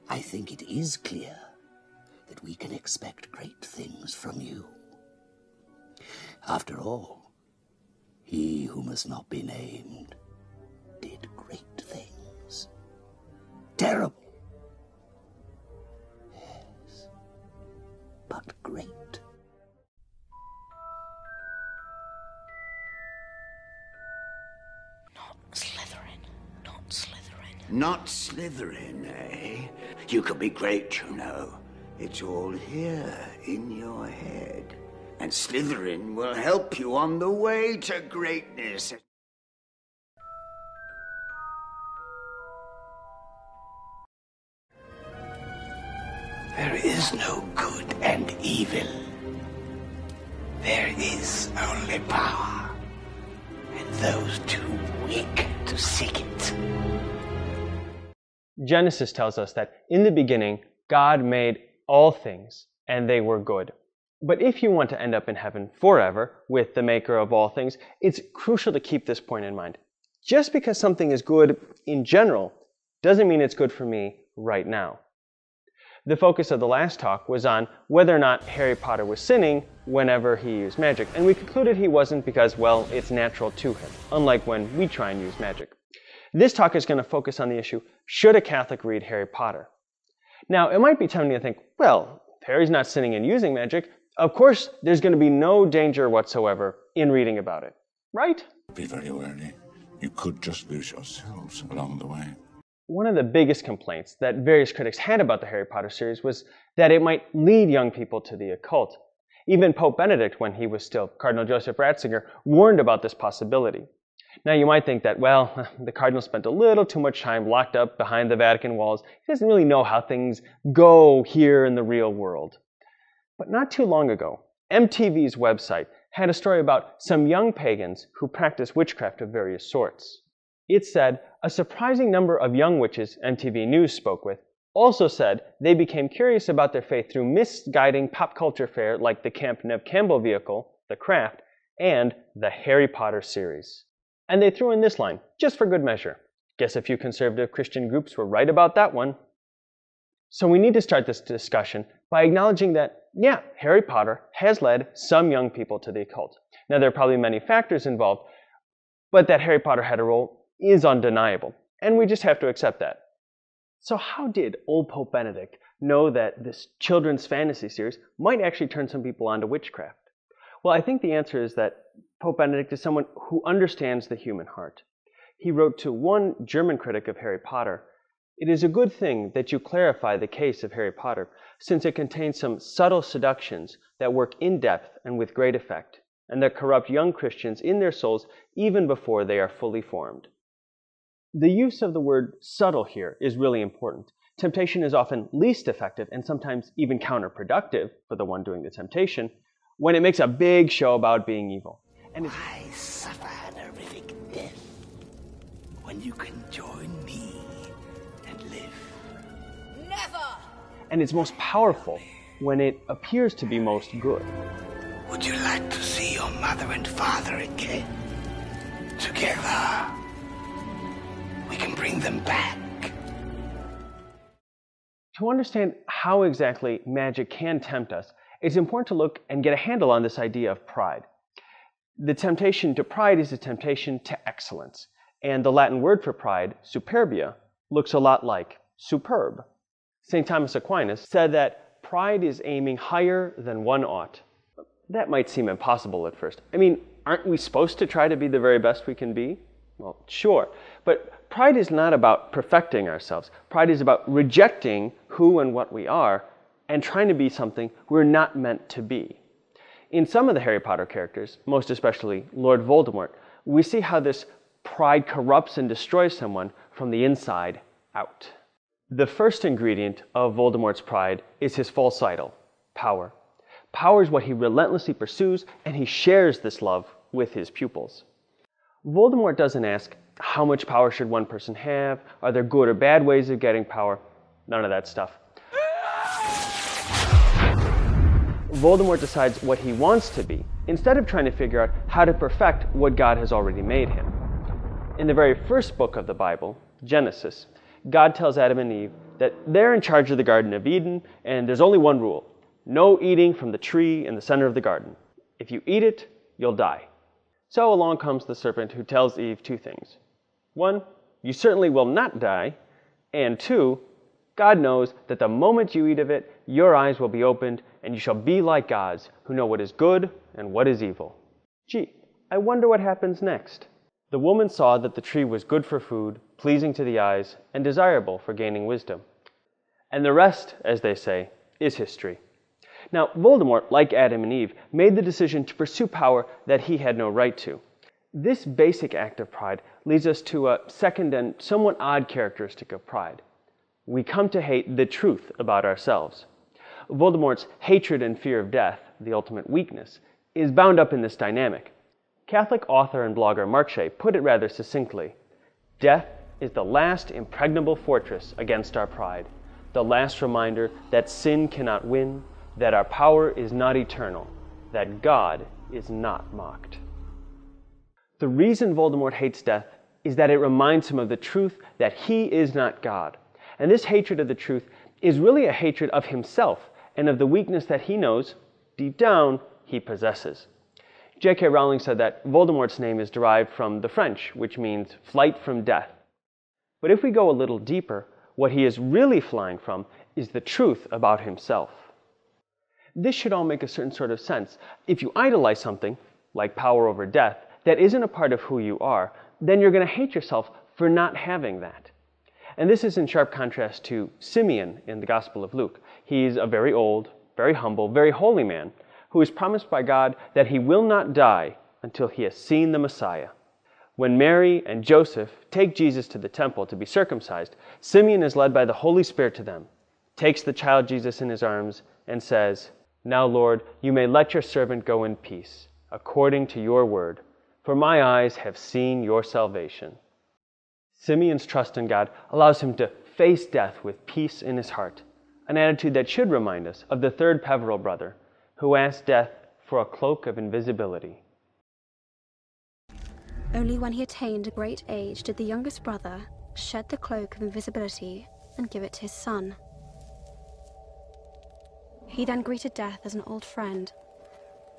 I think it is clear that we can expect great things from you. After all, he who must not be named did great things. Terrible. Yes, but great. Not Slytherin, eh? You could be great, you know. It's all here in your head. And Slytherin will help you on the way to greatness. There is no good and evil. There is only power. And those too weak to seek it. Genesis tells us that in the beginning, God made all things, and they were good. But if you want to end up in heaven forever with the maker of all things, it's crucial to keep this point in mind. Just because something is good in general doesn't mean it's good for me right now. The focus of the last talk was on whether or not Harry Potter was sinning whenever he used magic, and we concluded he wasn't because, well, it's natural to him, unlike when we try and use magic. This talk is going to focus on the issue, should a Catholic read Harry Potter? Now, it might be tempting to think, well, if Harry's not sinning in using magic, of course there's going to be no danger whatsoever in reading about it, right? Be very wary. You could just lose yourselves along the way. One of the biggest complaints that various critics had about the Harry Potter series was that it might lead young people to the occult. Even Pope Benedict, when he was still Cardinal Joseph Ratzinger, warned about this possibility. Now you might think that, well, the Cardinal spent a little too much time locked up behind the Vatican walls. He doesn't really know how things go here in the real world. But not too long ago, MTV's website had a story about some young pagans who practice witchcraft of various sorts. It said a surprising number of young witches MTV News spoke with also said they became curious about their faith through misguiding pop culture fare like the Camp Neve Campbell vehicle, The Craft, and the Harry Potter series. And they threw in this line, just for good measure. Guess a few conservative Christian groups were right about that one. So we need to start this discussion by acknowledging that, yeah, Harry Potter has led some young people to the occult. Now, there are probably many factors involved, but that Harry Potter had a role is undeniable, and we just have to accept that. So how did old Pope Benedict know that this children's fantasy series might actually turn some people onto witchcraft? Well, I think the answer is that Pope Benedict is someone who understands the human heart. He wrote to one German critic of Harry Potter, "It is a good thing that you clarify the case of Harry Potter, since it contains some subtle seductions that work in depth and with great effect, and that corrupt young Christians in their souls even before they are fully formed." The use of the word subtle here is really important. Temptation is often least effective and sometimes even counterproductive for the one doing the temptation when it makes a big show about being evil. And Why suffer an horrific death when you can join me and live? Never! And it's most powerful when it appears to be most good. Would you like to see your mother and father again? Together. We can bring them back. To understand how exactly magic can tempt us, it's important to look and get a handle on this idea of pride. The temptation to pride is a temptation to excellence, and the Latin word for pride, superbia, looks a lot like superb. St. Thomas Aquinas said that pride is aiming higher than one ought. That might seem impossible at first. I mean, aren't we supposed to try to be the very best we can be? Well, sure, but pride is not about perfecting ourselves. Pride is about rejecting who and what we are and trying to be something we're not meant to be. In some of the Harry Potter characters, most especially Lord Voldemort, we see how this pride corrupts and destroys someone from the inside out. The first ingredient of Voldemort's pride is his false idol, power. Power is what he relentlessly pursues, and he shares this love with his pupils. Voldemort doesn't ask, how much power should one person have? Are there good or bad ways of getting power? None of that stuff. Voldemort decides what he wants to be, instead of trying to figure out how to perfect what God has already made him. In the very first book of the Bible, Genesis, God tells Adam and Eve that they're in charge of the Garden of Eden, and there's only one rule: no eating from the tree in the center of the garden. If you eat it, you'll die. So along comes the serpent who tells Eve two things. One, you certainly will not die. And two, God knows that the moment you eat of it, your eyes will be opened, and you shall be like gods, who know what is good and what is evil. Gee, I wonder what happens next. The woman saw that the tree was good for food, pleasing to the eyes, and desirable for gaining wisdom. And the rest, as they say, is history. Now, Voldemort, like Adam and Eve, made the decision to pursue power that he had no right to. This basic act of pride leads us to a second and somewhat odd characteristic of pride. We come to hate the truth about ourselves. Voldemort's hatred and fear of death, the ultimate weakness, is bound up in this dynamic. Catholic author and blogger Mark Shea put it rather succinctly: death is the last impregnable fortress against our pride, the last reminder that sin cannot win, that our power is not eternal, that God is not mocked. The reason Voldemort hates death is that it reminds him of the truth that he is not God. And this hatred of the truth is really a hatred of himself and of the weakness that he knows, deep down, he possesses. J.K. Rowling said that Voldemort's name is derived from the French, which means flight from death. But if we go a little deeper, what he is really flying from is the truth about himself. This should all make a certain sort of sense. If you idolize something, like power over death, that isn't a part of who you are, then you're going to hate yourself for not having that. And this is in sharp contrast to Simeon in the Gospel of Luke. He's a very old, very humble, very holy man who is promised by God that he will not die until he has seen the Messiah. When Mary and Joseph take Jesus to the temple to be circumcised, Simeon is led by the Holy Spirit to them, takes the child Jesus in his arms, and says, "Now, Lord, you may let your servant go in peace, according to your word, for my eyes have seen your salvation." Simeon's trust in God allows him to face death with peace in his heart, an attitude that should remind us of the third Peveril brother, who asked death for a cloak of invisibility. Only when he attained a great age did the youngest brother shed the cloak of invisibility and give it to his son. He then greeted death as an old friend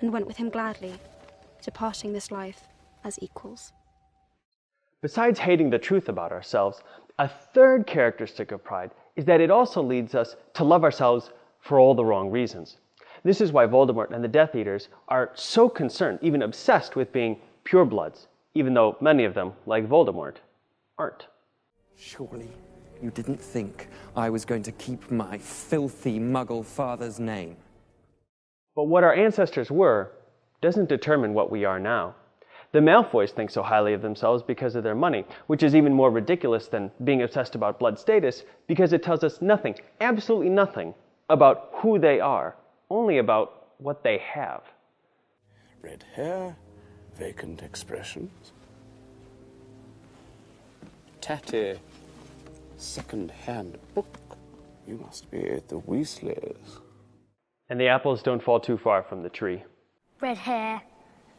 and went with him gladly, departing this life as equals. Besides hating the truth about ourselves, a third characteristic of pride is that it also leads us to love ourselves for all the wrong reasons. This is why Voldemort and the Death Eaters are so concerned, even obsessed with being purebloods, even though many of them, like Voldemort, aren't. Surely you didn't think I was going to keep my filthy Muggle father's name. But what our ancestors were doesn't determine what we are now. The Malfoys think so highly of themselves because of their money, which is even more ridiculous than being obsessed about blood status because it tells us nothing, absolutely nothing, about who they are, only about what they have. Red hair, vacant expressions. Tatty, second-hand book. You must be the Weasleys. And the apples don't fall too far from the tree. Red hair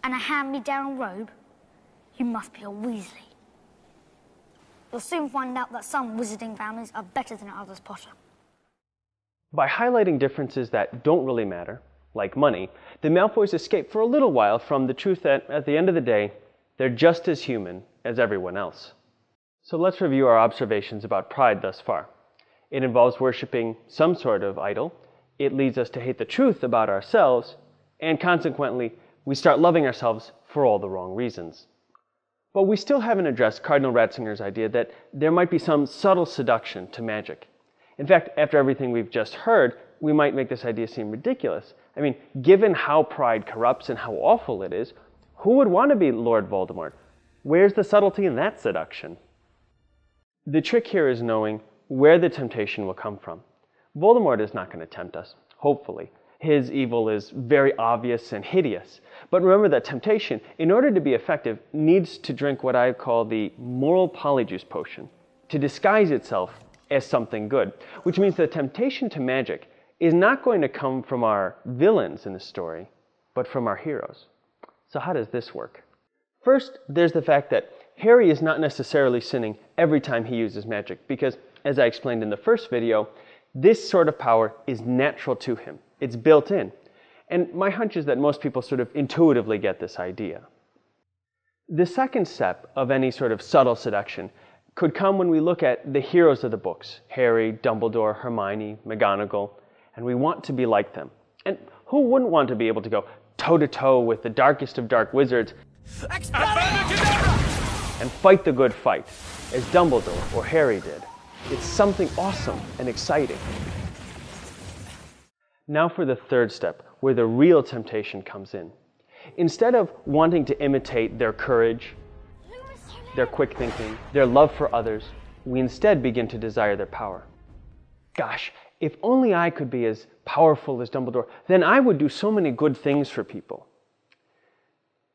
and a hand-me-down robe. You must be a Weasley. You'll soon find out that some wizarding families are better than others, Potter. By highlighting differences that don't really matter, like money, the Malfoys escape for a little while from the truth that, at the end of the day, they're just as human as everyone else. So let's review our observations about pride thus far. It involves worshiping some sort of idol, it leads us to hate the truth about ourselves, and consequently, we start loving ourselves for all the wrong reasons. But we still haven't addressed Cardinal Ratzinger's idea that there might be some subtle seduction to magic. In fact, after everything we've just heard, we might make this idea seem ridiculous. I mean, given how pride corrupts and how awful it is, who would want to be Lord Voldemort? Where's the subtlety in that seduction? The trick here is knowing where the temptation will come from. Voldemort is not going to tempt us, hopefully. His evil is very obvious and hideous. But remember that temptation, in order to be effective, needs to drink what I call the moral polyjuice potion, to disguise itself as something good, which means the temptation to magic is not going to come from our villains in the story, but from our heroes. So how does this work? First, there's the fact that Harry is not necessarily sinning every time he uses magic, because As I explained in the first video, this sort of power is natural to him. It's built in. And my hunch is that most people sort of intuitively get this idea. The second step of any sort of subtle seduction could come when we look at the heroes of the books, Harry, Dumbledore, Hermione, McGonagall, and we want to be like them. And who wouldn't want to be able to go toe-to-toe with the darkest of dark wizards and fight the good fight, as Dumbledore or Harry did? It's something awesome and exciting. Now for the third step, where the real temptation comes in. Instead of wanting to imitate their courage, their quick thinking, their love for others, we instead begin to desire their power. Gosh, if only I could be as powerful as Dumbledore, then I would do so many good things for people.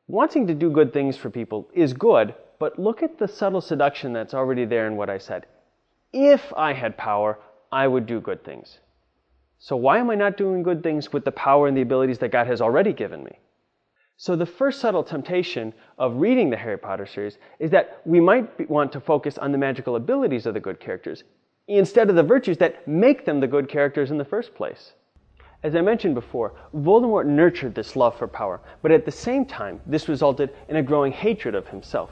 Wanting to do good things for people is good, but look at the subtle seduction that's already there in what I said. If I had power, I would do good things. So why am I not doing good things with the power and the abilities that God has already given me? So the first subtle temptation of reading the Harry Potter series is that we might want to focus on the magical abilities of the good characters instead of the virtues that make them the good characters in the first place. As I mentioned before, Voldemort nurtured this love for power, but at the same time, this resulted in a growing hatred of himself,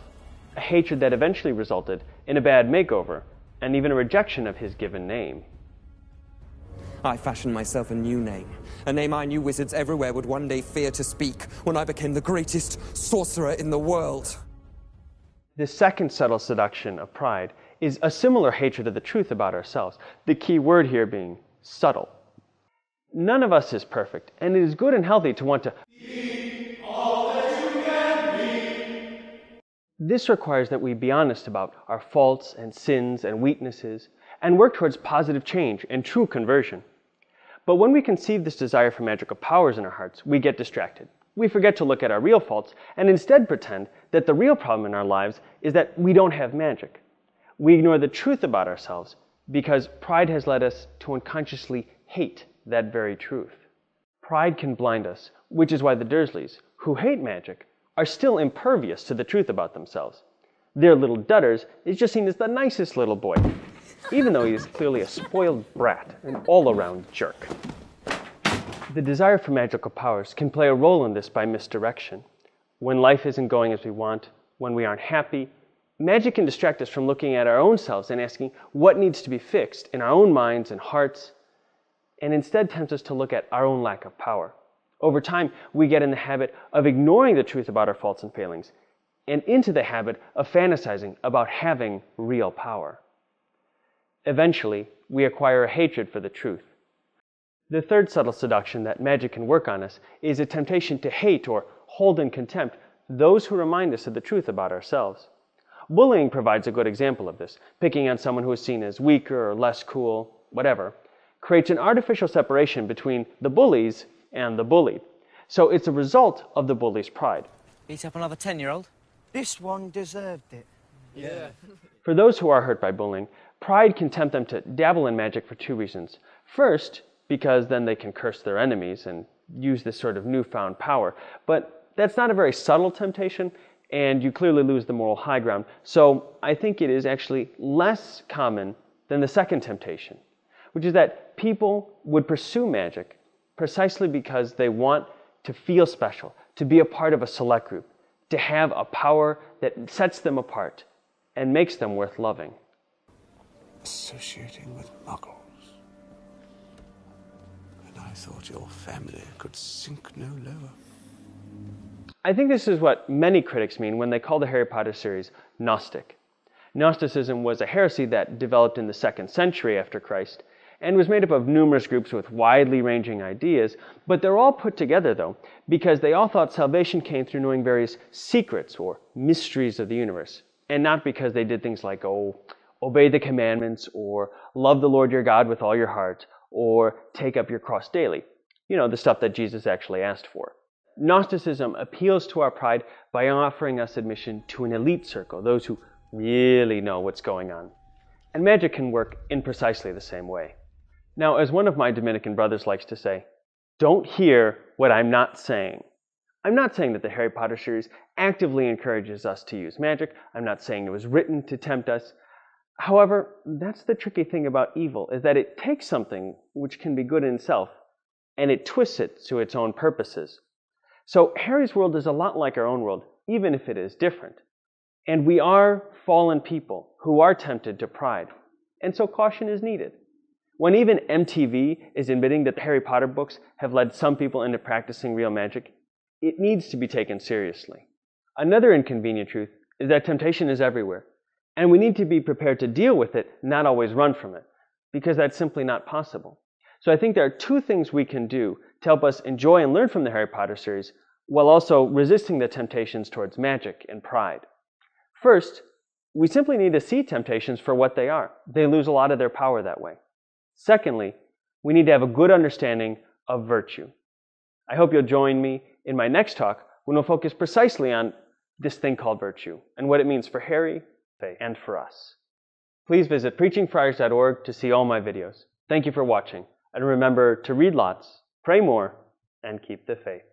a hatred that eventually resulted in a bad makeover and even a rejection of his given name. I fashioned myself a new name, a name I knew wizards everywhere would one day fear to speak when I became the greatest sorcerer in the world. The second subtle seduction of pride is a similar hatred of the truth about ourselves, the key word here being subtle. None of us is perfect, and it is good and healthy to want to be all that you can be. This requires that we be honest about our faults and sins and weaknesses, and work towards positive change and true conversion. But when we conceive this desire for magical powers in our hearts, we get distracted. We forget to look at our real faults and instead pretend that the real problem in our lives is that we don't have magic. We ignore the truth about ourselves because pride has led us to unconsciously hate that very truth. Pride can blind us, which is why the Dursleys, who hate magic, are still impervious to the truth about themselves. Their little Dudders is just seen as the nicest little boy, even though he is clearly a spoiled brat, an all-around jerk. The desire for magical powers can play a role in this by misdirection. When life isn't going as we want, when we aren't happy, magic can distract us from looking at our own selves and asking what needs to be fixed in our own minds and hearts, and instead tempts us to look at our own lack of power. Over time, we get in the habit of ignoring the truth about our faults and failings, and into the habit of fantasizing about having real power. Eventually, we acquire a hatred for the truth. The third subtle seduction that magic can work on us is a temptation to hate or hold in contempt those who remind us of the truth about ourselves. Bullying provides a good example of this. Picking on someone who is seen as weaker or less cool, whatever, creates an artificial separation between the bullies and the bullied. So it's a result of the bully's pride. Beat up another 10-year-old? This one deserved it. Yeah. For those who are hurt by bullying, pride can tempt them to dabble in magic for two reasons. First, because then they can curse their enemies and use this sort of newfound power. But that's not a very subtle temptation, and you clearly lose the moral high ground. So I think it is actually less common than the second temptation, which is that people would pursue magic precisely because they want to feel special, to be a part of a select group, to have a power that sets them apart and makes them worth loving. Associating with muggles. And I thought your family could sink no lower. I think this is what many critics mean when they call the Harry Potter series Gnostic. Gnosticism was a heresy that developed in the 2nd century after Christ and was made up of numerous groups with widely ranging ideas, but they're all put together, though, because they all thought salvation came through knowing various secrets or mysteries of the universe, and not because they did things like, obey the commandments, or love the Lord your God with all your heart, or take up your cross daily. You know, the stuff that Jesus actually asked for. Gnosticism appeals to our pride by offering us admission to an elite circle, those who really know what's going on. And magic can work in precisely the same way. Now, as one of my Dominican brothers likes to say, don't hear what I'm not saying. I'm not saying that the Harry Potter series actively encourages us to use magic. I'm not saying it was written to tempt us. However, that's the tricky thing about evil, is that it takes something which can be good in itself, and it twists it to its own purposes. So Harry's world is a lot like our own world, even if it is different. And we are fallen people who are tempted to pride, and so caution is needed. When even MTV is admitting that the Harry Potter books have led some people into practicing real magic, it needs to be taken seriously. Another inconvenient truth is that temptation is everywhere, and we need to be prepared to deal with it, not always run from it, because that's simply not possible. So I think there are two things we can do to help us enjoy and learn from the Harry Potter series, while also resisting the temptations towards magic and pride. First, we simply need to see temptations for what they are. They lose a lot of their power that way. Secondly, we need to have a good understanding of virtue. I hope you'll join me in my next talk when we'll focus precisely on this thing called virtue and what it means for Harry and for us. Please visit preachingfriars.org to see all my videos. Thank you for watching, and remember to read lots, pray more, and keep the faith.